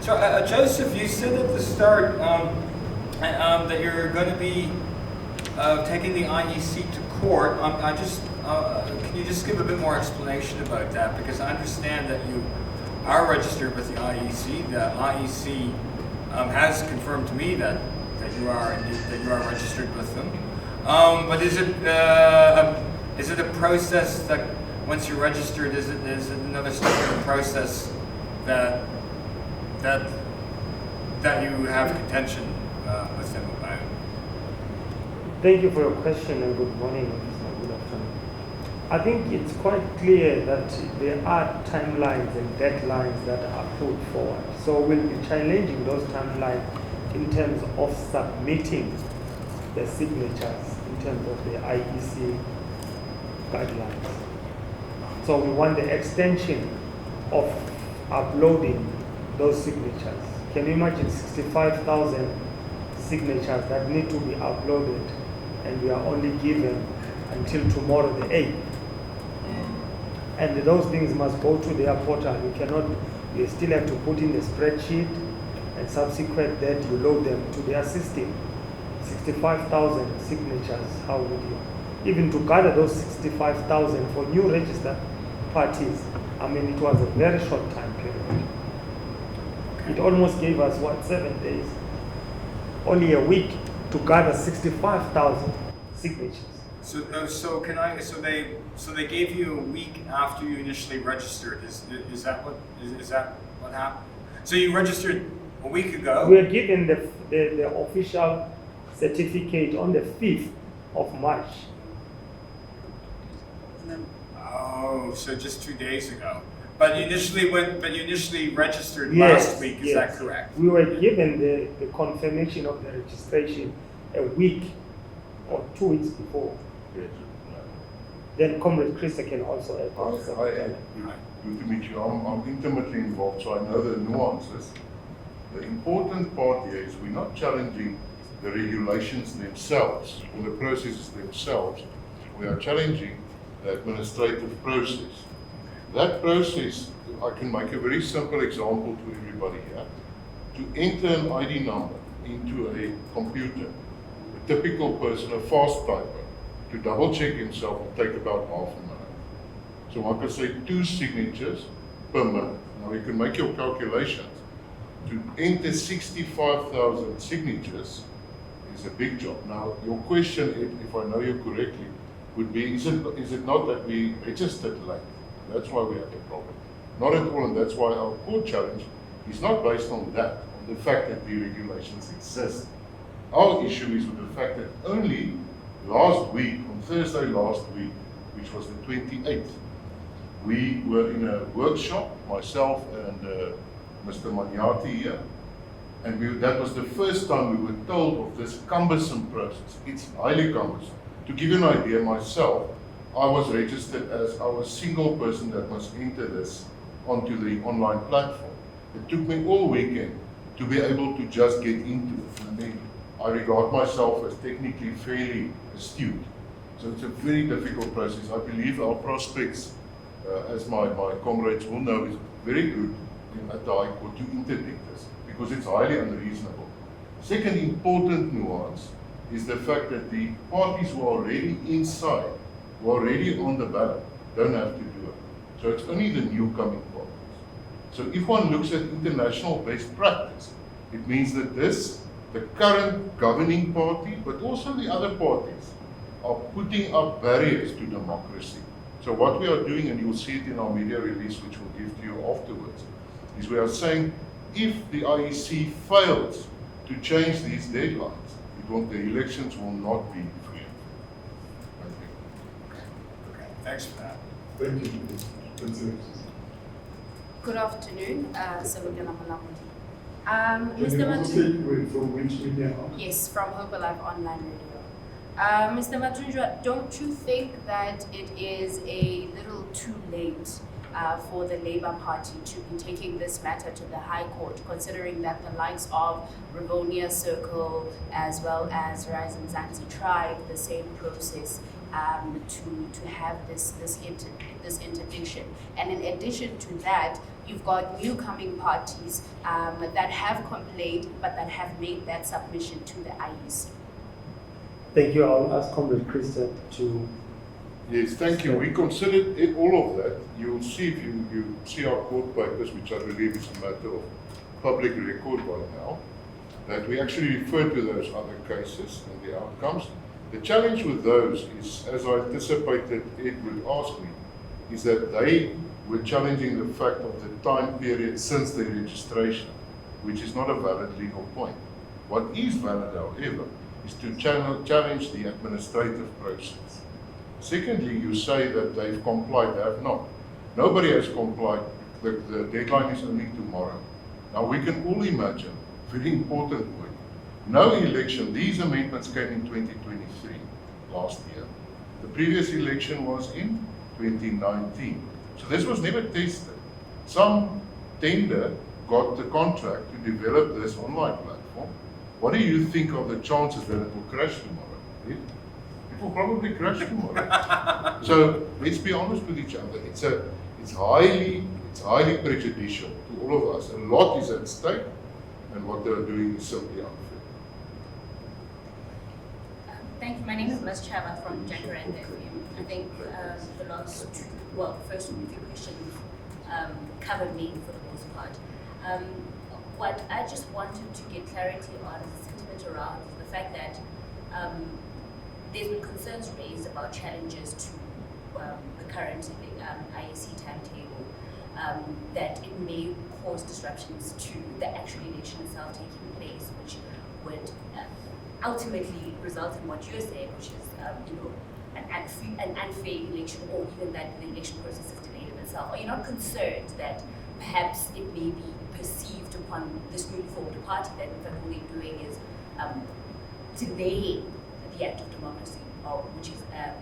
So, Joseph, you said at the start that you're going to be taking the IEC to court. Can you just give a bit more explanation about that? Because I understand that you are registered with the IEC. The IEC has confirmed to me that you are registered with them. But is it a process that once you're registered, is it another step in the process that you have contention with them about? Thank you for your question and good morning. Good afternoon. I think it's quite clear that there are timelines and deadlines that are put forward. So we'll be challenging those timelines in terms of submitting the signatures in terms of the IEC guidelines. So we want the extension of uploading those signatures. Can you imagine 65,000 signatures that need to be uploaded, and we are only given until tomorrow the 8th? And those things must go to their portal. We still have to put in the spreadsheet, and subsequent that you load them to their system. 65,000 signatures, how would you? Even to gather those 65,000 for new registered parties, I mean, it was a very short time period. It almost gave us, 7 days? Only a week to gather 65,000 signatures. So they gave you a week after you initially registered. Is that what happened? So you registered a week ago. We were given the official certificate on the 5th of March. Oh, so just 2 days ago. But you initially registered last week. Is that correct? We were given the confirmation of the registration a week or 2 weeks before. Yes. Then Comrade Chris can also add. Good to meet you. I'm intimately involved, so I know the nuances. The important part here is we're not challenging the regulations themselves or the processes themselves. We are challenging the administrative process. That process, I can make a very simple example to everybody here. To enter an ID number into a computer, a typical person, a fast typer, to double check himself will take about half a minute. So one can say 2 signatures per minute. Now you can make your calculations. To enter 65,000 signatures is a big job. Now your question, if I know you correctly, would be, is it not that we registered late? That's why we have the problem. Not at all, and that's why our court challenge is not based on that, on the fact that the regulations exist. Our issue is with the fact that only last week, on Thursday last week, which was the 28th, we were in a workshop, myself and Mr. Manyati here, and that was the first time we were told of this cumbersome process. It's highly cumbersome. To give you an idea, myself, I was registered as our single person that must enter this onto the online platform. It took me all weekend to be able to just get into it. I mean, I regard myself as technically fairly astute. So it's a very difficult process. I believe our prospects, as my comrades will know, is very good at the High Court to interdict this because it's highly unreasonable. Second important nuance is the fact that the parties who are already inside, who are already on the ballot, don't have to do it. So it's only the new coming parties. So if one looks at international best practice, it means that the current governing party, but also the other parties, are putting up barriers to democracy. So what we are doing, and you'll see it in our media release, which we'll give to you afterwards, is we are saying if the IEC fails to change these deadlines, the elections will not be free. Thank you. Okay, thanks for that. Thank you. Good afternoon, Sabukela Malamuti. Mr. Matunjwa, from which media? Yes, from Hope Alive Online Radio. Mr. Matunjwa, don't you think that it is a little too late for the Labour Party to be taking this matter to the High Court, considering that the likes of Rivonia Circle as well as Rise and Zanzi tried the same process to have this interdiction? And in addition to that, you've got new coming parties that have complained, but that have made that submission to the IEC. Thank you. I'll ask Comrade Christian to. Yes, thank you. We considered all of that. You'll see if you see our court papers, which I believe is a matter of public record by now, that we actually refer to those other cases and the outcomes. The challenge with those is, as I anticipated Ed would ask me, is that they were challenging the fact of the time period since the registration, which is not a valid legal point. What is valid, however, is to challenge the administrative process. Secondly, you say that they've complied. They have not. Nobody has complied. The deadline is only tomorrow. Now we can all imagine, very important point, no election, these amendments came in 2023, last year. The previous election was in 2019. So this was never tested. Some tender got the contract to develop this online platform. What do you think of the chances that it will crash tomorrow? It will probably crash tomorrow. So let's be honest with each other. It's highly prejudicial to all of us. A lot is at stake, and what they're doing is simply unfair. Thank you. My name is Ms. Chava from Jacaranda FM. I think the first few questions covered me for the most part. What I just wanted to get clarity on is the sentiment around the fact that there's been concerns raised about challenges to the current IEC timetable, that it may cause disruptions to the actual election itself taking place, which would ultimately result in what you're saying, which is an unfair election, or even that the election process is delayed in itself. Are you not concerned that perhaps it may be perceived upon this newly formed party that in fact all they're doing is delaying the act of democracy, which is an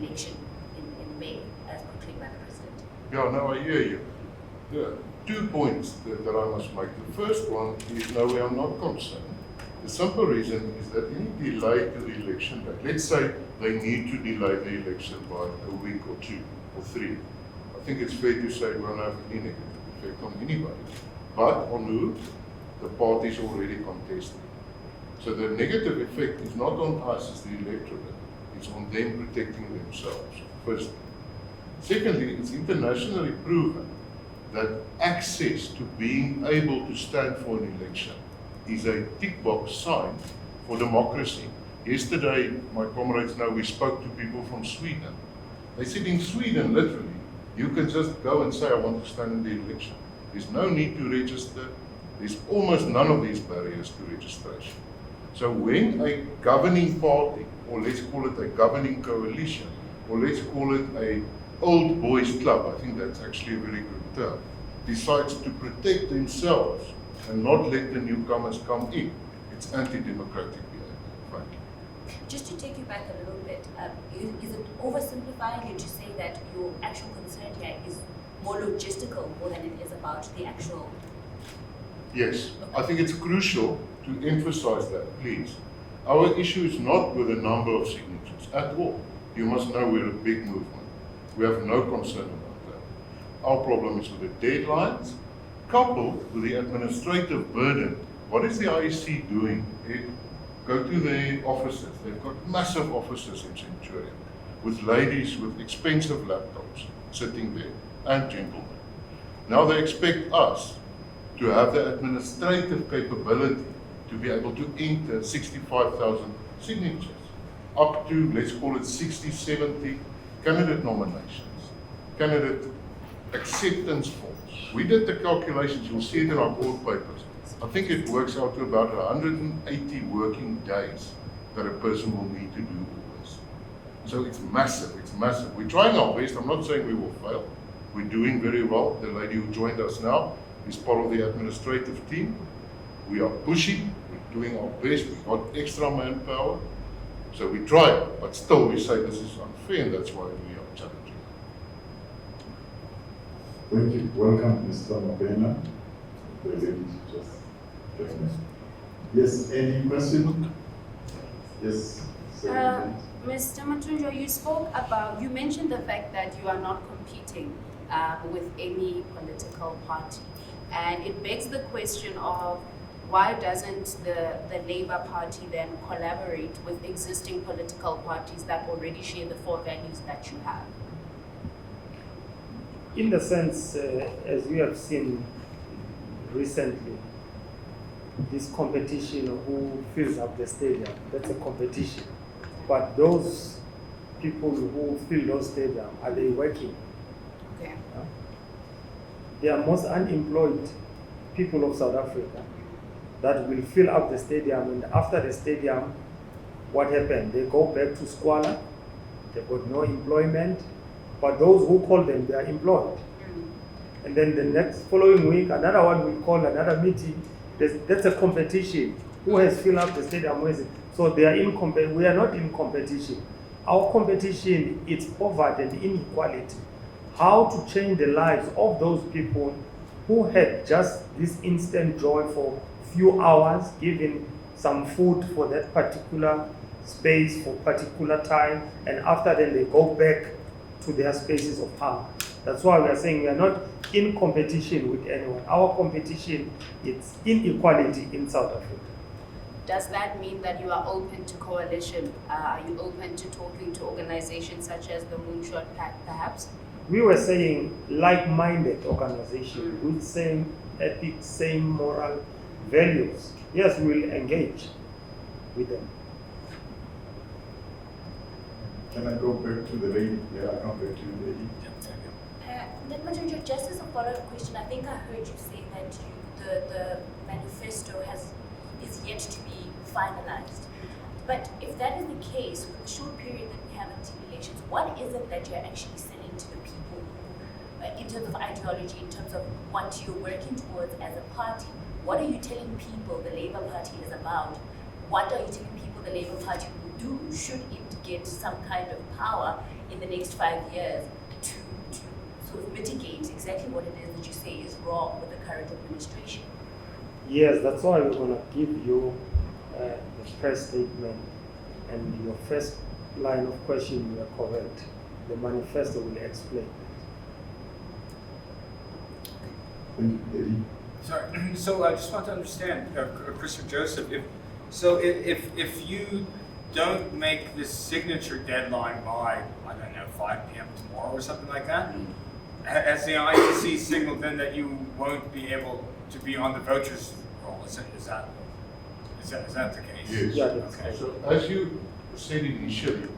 election in May, as proclaimed by the president? Yeah, no, I hear you. There are 2 points that I must make. The first one is, no, we are not concerned. The simple reason is that any delay to the election date, let's say they need to delay the election by a week or 2 or 3. I think it's fair to say it won't have any negative effect on anybody. But on who? The parties already contested. So the negative effect is not on us as the electorate, it's on them protecting themselves, firstly. Secondly, it's internationally proven that access to being able to stand for an election is a tick box sign for democracy. Yesterday, my comrades know we spoke to people from Sweden. They said in Sweden, literally, you can just go and say, I want to stand in the election. There's no need to register. There's almost none of these barriers to registration. So when a governing party, or let's call it a governing coalition, or let's call it a old boys club, I think that's actually a very good term, decides to protect themselves and not let the newcomers come in, it's anti-democratic behavior, frankly. Just to take you back a little bit, is it oversimplifying it to say that your actual concern here is more logistical more than it is about the actual? Yes, I think it's crucial to emphasize that, please. Our issue is not with the number of signatures at all. You must know we're a big movement. We have no concern about that. Our problem is with the deadlines, coupled with the administrative burden. What is the IEC doing? Go to their offices. They've got massive offices in Centurion with ladies with expensive laptops sitting there, and gentlemen. Now they expect us to have the administrative capability to be able to enter 65,000 signatures, up to, let's call it 60, 70 candidate nominations, candidate acceptance forms. We did the calculations, you'll see it in our court papers. I think it works out to about 180 working days that a person will need to do all this. So it's massive, it's massive. We're trying our best, I'm not saying we will fail. We're doing very well. The lady who joined us now is part of the administrative team. We are pushing, we're doing our best, we've got extra manpower. So we try, but still we say this is unfair, and that's why we are challenging. Thank you. Welcome, Mr. Mabena. The lady just joined us. Yes, any question? Yes. Mr. Matunjo, you mentioned the fact that you are not competing with any political party. And it begs the question of why doesn't the Labour Party then collaborate with existing political parties that already share the 4 values that you have? In the sense, as we have seen recently, this competition of who fills up the stadium, that's a competition. But those people who fill those stadiums, are they working? Okay. They are most unemployed people of South Africa that will fill up the stadium, and after the stadium, what happened? They go back to squalor, they got no employment, but those who call them, they are employed. And then the next following week, another one will call another meeting. That's a competition. Who has filled up the stadium? So they are we are not in competition. Our competition is poverty and inequality. How to change the lives of those people who had just this instant joy for few hours, giving some food for that particular space for particular time, and after then they go back to their spaces of hunger. That's why we are saying we are not in competition with anyone. Our competition is inequality in South Africa. Does that mean that you are open to coalition? Are you open to talking to organizations such as the Moonshot Pact, perhaps? We were saying like-minded organizations with same ethics, same moral values. Yes, we will engage with them. Can I go back to the lady? Yeah, I come back to the lady. Then, Matunja, just as a follow-up question, I think I heard you say that the manifesto is yet to be finalized. But if that is the case, with the short period that we have until elections, what is it that you're actually selling to the people in terms of ideology, in terms of what you're working towards as a party? What are you telling people the Labour Party is about? What are you telling people the Labour Party will do should it get some kind of power in the next 5 years to sort of mitigate exactly what it is that you say is wrong with the current administration? Yes, that's why we're going to give you the first statement, and your first line of question, you are correct. The manifesto will explain. Thank you, Eddie. Sorry, so I just want to understand, Chris or Joseph, if you don't make this signature deadline by, I don't know, 5 p.m. tomorrow or something like that, has the IEC signaled then that you won't be able to be on the voters roll? Is that the case? Yes. Yeah, that's Okay. So as you said initially,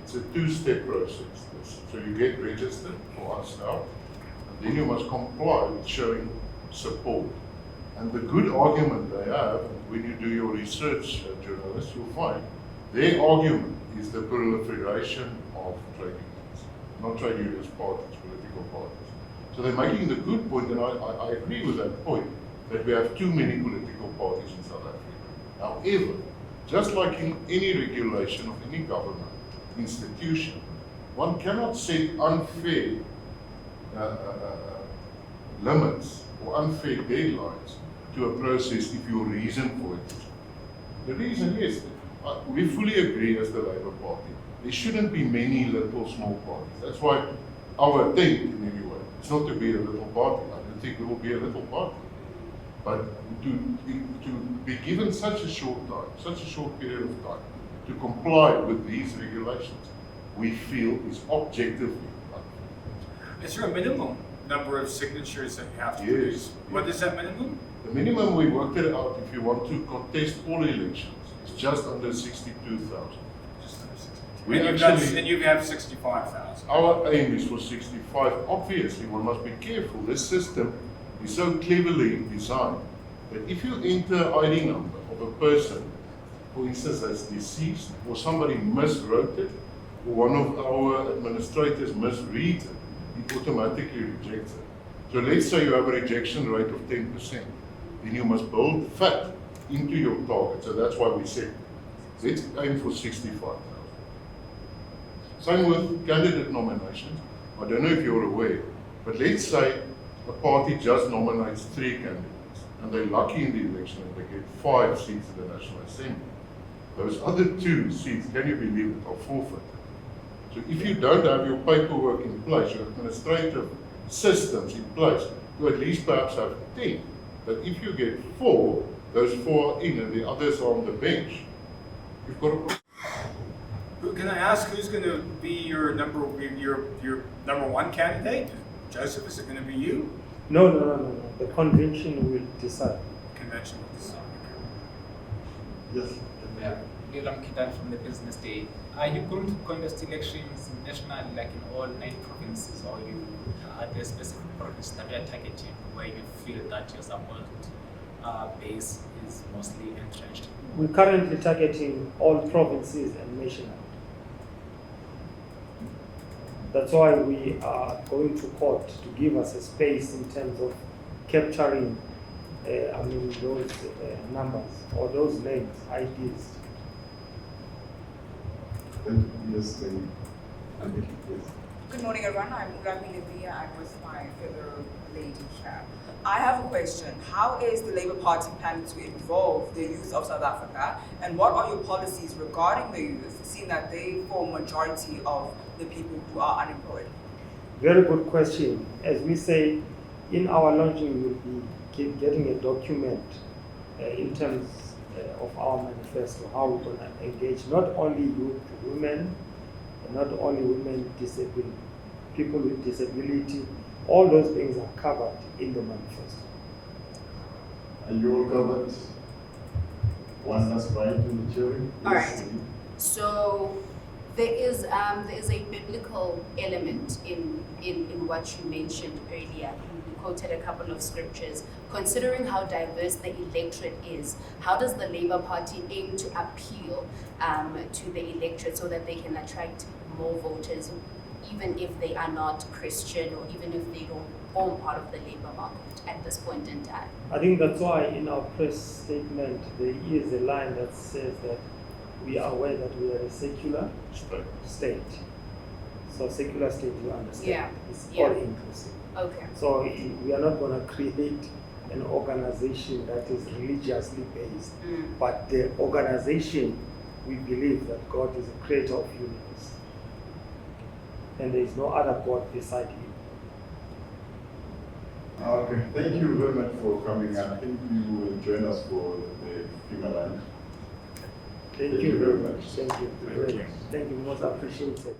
it's a 2-step process. So you get registered for us now, and then you must comply with showing support. And the good argument they have, and when you do your research, journalists, you'll find their argument is the proliferation of trade unions, not trade unions parties, political parties. So they're making the good point, and I agree with that point, that we have too many political parties in South Africa. However, just like in any regulation of any government institution, one cannot set unfair limits or unfair deadlines to a process if your reason for it is. The reason is, we fully agree as the Labour Party, there shouldn't be many little small parties. That's why our attempt in any way, it's not to be a little party. I don't think we will be a little party. But to be given such a short time, such a short period of time, to comply with these regulations, we feel is objectively unfair. Is there a minimum number of signatures that you have to Yes. produce? What is that minimum? The minimum we worked it out if you want to contest all elections is just under 62,000. Just under 60. We And you have 65,000. Our aim is for 65. Obviously, one must be careful. This system is so cleverly designed that if you enter ID number of a person, for instance, that's deceased, or somebody miswrote it, or one of our administrators misreads it, it automatically rejects it. So let's say you have a rejection rate of 10%, then you must build fat into your target. So that's why we said, let's aim for 65,000. Same with candidate nominations. I don't know if you're aware, but let's say a party just nominates 3 candidates, and they're lucky in the election and they get 5 seats in the National Assembly. Those other 2 seats, can you believe it, are forfeited. So if you don't have your paperwork in place, your administrative systems in place to at least perhaps have 10. That if you get 4, those 4 are in and the others are on the bench. You've got a Can I ask who's going to be your number one candidate? Joseph, is it going to be you? No. The convention will decide. Convention will decide. Yes. Yeah, Liram Kidan from the Business Day. Are you going to conduct elections nationally, like in all 9 provinces, or are there specific provinces that you are targeting where you feel that your support base is mostly entrenched? We're currently targeting all provinces and national. That's why we are going to court to give us a space in terms of capturing those numbers or those names, IDs. Yes, yes. Good morning, everyone. I'm Urami Livia. I'm with my fellow lady here. I have a question. How is the Labour Party planning to involve the youth of South Africa, and what are your policies regarding the youth, seeing that they form majority of the people who are unemployed? Very good question. As we say, in our launching, we'll be getting a document in terms of our manifesto, how we're going to engage not only youth, women, not only women, disabled, people with disability. All those things are covered in the manifesto. Are you all covered? One last right in the jury? All right. So there is a biblical element in what you mentioned earlier. You quoted a couple of scriptures. Considering how diverse the electorate is, how does the Labour Party aim to appeal to the electorate so that they can attract more voters, even if they are not Christian or even if they don't form part of the labour market at this point in time? I think that's why in our press statement there is a line that says that we are aware that we are a secular state. So secular state, you understand, Yeah. it's Yeah. all inclusive. Okay. So we are not going to create an organization that is religiously based, but the organization, we believe that God is the creator of universe, and there is no other God beside him. Okay, thank you very much for coming. I think you will join us for the female line. Thank you very much. Thank you. Thank you. Thank you, most appreciated.